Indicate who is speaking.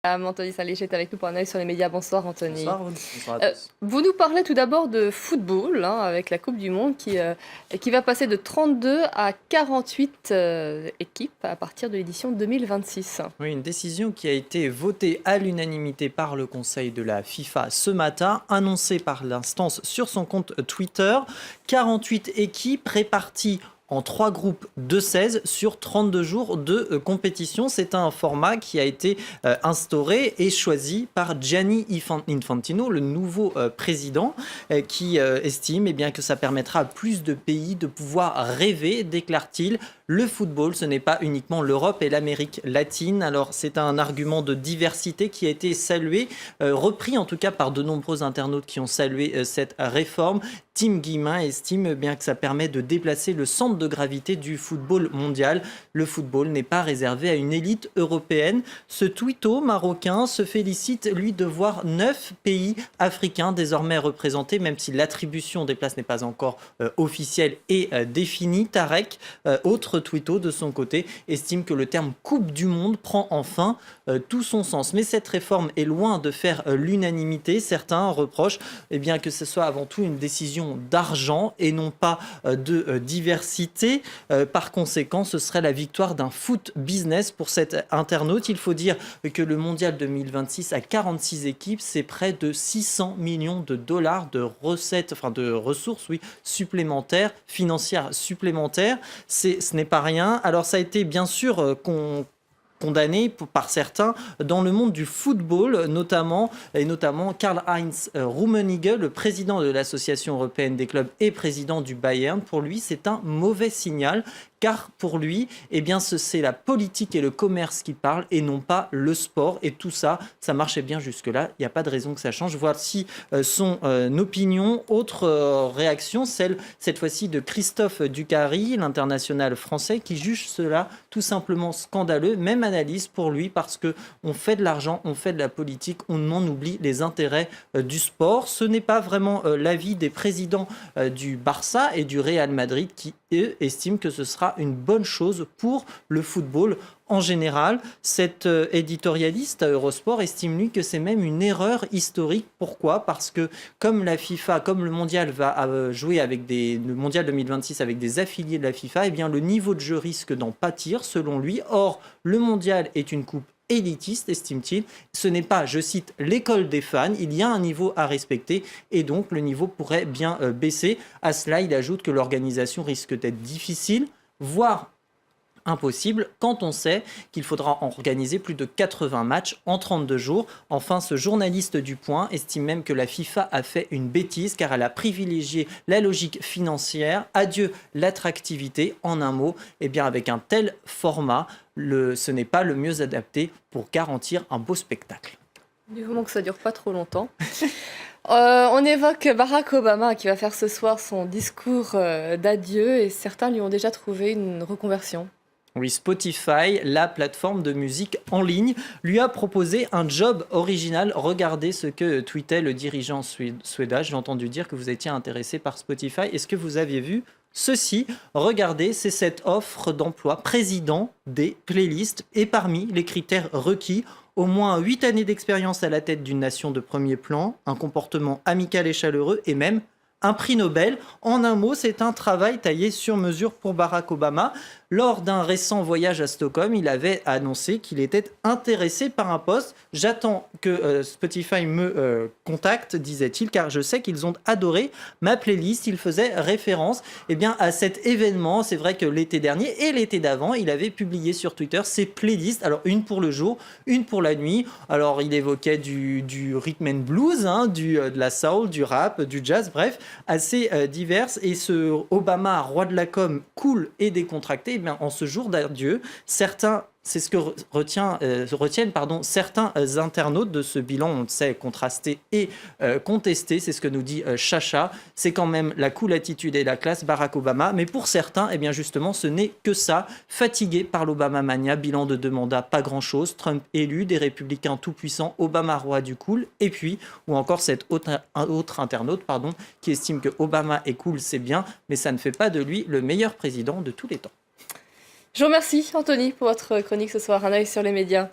Speaker 1: Anthony Saint-Léger est avec nous pour un œil sur les médias. Bonsoir Anthony.
Speaker 2: Bonsoir à tous.
Speaker 1: Vous nous parlez tout d'abord de football, avec la Coupe du Monde qui va passer de 32 à 48 équipes à partir de l'édition 2026.
Speaker 2: Oui, une décision qui a été votée à l'unanimité par le Conseil de la FIFA ce matin, annoncée par l'instance sur son compte Twitter. 48 équipes réparties en 3 groupes de 16 sur 32 jours de compétition. C'est un format qui a été instauré et choisi par Gianni Infantino, le nouveau président, qui estime que ça permettra à plus de pays de pouvoir rêver, déclare-t-il. Le football, ce n'est pas uniquement l'Europe et l'Amérique latine. Alors, c'est un argument de diversité qui a été salué, repris en tout cas par de nombreux internautes qui ont salué cette réforme. Tim Guillemin estime bien que ça permet de déplacer le centre de gravité du football mondial. Le football n'est pas réservé à une élite européenne. Ce twitto marocain se félicite, lui, de voir 9 pays africains désormais représentés, même si l'attribution des places n'est pas encore officielle et définie. Tarek, autre twitto de son côté, estime que le terme Coupe du Monde prend enfin tout son sens. Mais cette réforme est loin de faire l'unanimité. Certains reprochent que ce soit avant tout une décision d'argent et non pas de diversité. Par conséquent, ce serait la victoire d'un foot business pour cet internaute. Il faut dire que le mondial 2026 à 46 équipes, c'est près de 600 millions de dollars de recettes, de ressources supplémentaires, financières supplémentaires. Ce n'est pas rien. Alors ça a été bien sûr condamné par certains dans le monde du football, notamment Karl-Heinz Rummenigge, le président de l'Association européenne des clubs et président du Bayern. Pour lui, c'est un mauvais signal, car pour lui, c'est la politique et le commerce qui parlent et non pas le sport. Et tout ça, ça marchait bien jusque-là. Il n'y a pas de raison que ça change. Voici son opinion. Autre réaction, celle cette fois-ci de Christophe Ducarry, l'international français, qui juge cela tout simplement scandaleux. Même analyse pour lui, parce qu'on fait de l'argent, on fait de la politique, on en oublie les intérêts du sport. Ce n'est pas vraiment l'avis des présidents du Barça et du Real Madrid qui, eux, estiment que ce sera une bonne chose pour le football en général. Cet éditorialiste à Eurosport estime, lui, que c'est même une erreur historique. Pourquoi ? Parce que comme la FIFA, comme le mondial va jouer le mondial 2026 avec des affiliés de la FIFA, le niveau de jeu risque d'en pâtir, selon lui. Or, le mondial est une coupe élitiste, estime-t-il. Ce n'est pas, je cite, l'école des fans. Il y a un niveau à respecter et donc le niveau pourrait bien baisser. À cela, il ajoute que l'organisation risque d'être difficile, voire impossible, quand on sait qu'il faudra organiser plus de 80 matchs en 32 jours. Enfin, ce journaliste du Point estime même que la FIFA a fait une bêtise car elle a privilégié la logique financière. Adieu l'attractivité. En un mot, avec un tel format, ce n'est pas le mieux adapté pour garantir un beau spectacle.
Speaker 1: Du moment que ça ne dure pas trop longtemps. On évoque Barack Obama qui va faire ce soir son discours d'adieu et certains lui ont déjà trouvé une reconversion.
Speaker 2: Oui, Spotify, la plateforme de musique en ligne, lui a proposé un job original. Regardez ce que tweetait le dirigeant suédois. J'ai entendu dire que vous étiez intéressé par Spotify. Est-ce que vous aviez vu ceci? Regardez, c'est cette offre d'emploi président des playlists. Et parmi les critères requis, au moins 8 années d'expérience à la tête d'une nation de premier plan, un comportement amical et chaleureux et même un prix Nobel. En un mot, c'est un travail taillé sur mesure pour Barack Obama. Lors d'un récent voyage à Stockholm, il avait annoncé qu'il était intéressé par un poste. J'attends que Spotify me contacte, disait-il, car je sais qu'ils ont adoré ma playlist. Il faisait référence à cet événement. C'est vrai que l'été dernier et l'été d'avant, il avait publié sur Twitter ses playlists. Alors, une pour le jour, une pour la nuit. Alors, il évoquait du rhythm and blues, de la soul, du rap, du jazz, bref, assez diverses. Et ce Obama, roi de la com, cool et décontracté, en ce jour d'adieu, c'est ce que retiennent certains internautes de ce bilan, on le sait, contrasté et contesté. C'est ce que nous dit Chacha. C'est quand même la cool attitude et la classe Barack Obama. Mais pour certains, justement, ce n'est que ça. Fatigué par l'Obama-mania, bilan de 2 mandats, pas grand-chose. Trump élu, des républicains tout-puissants, Obama roi du cool. Et puis, ou encore cet autre internaute qui estime que Obama est cool, c'est bien, mais ça ne fait pas de lui le meilleur président de tous les temps.
Speaker 1: Je vous remercie Anthony pour votre chronique ce soir. Un œil sur les médias.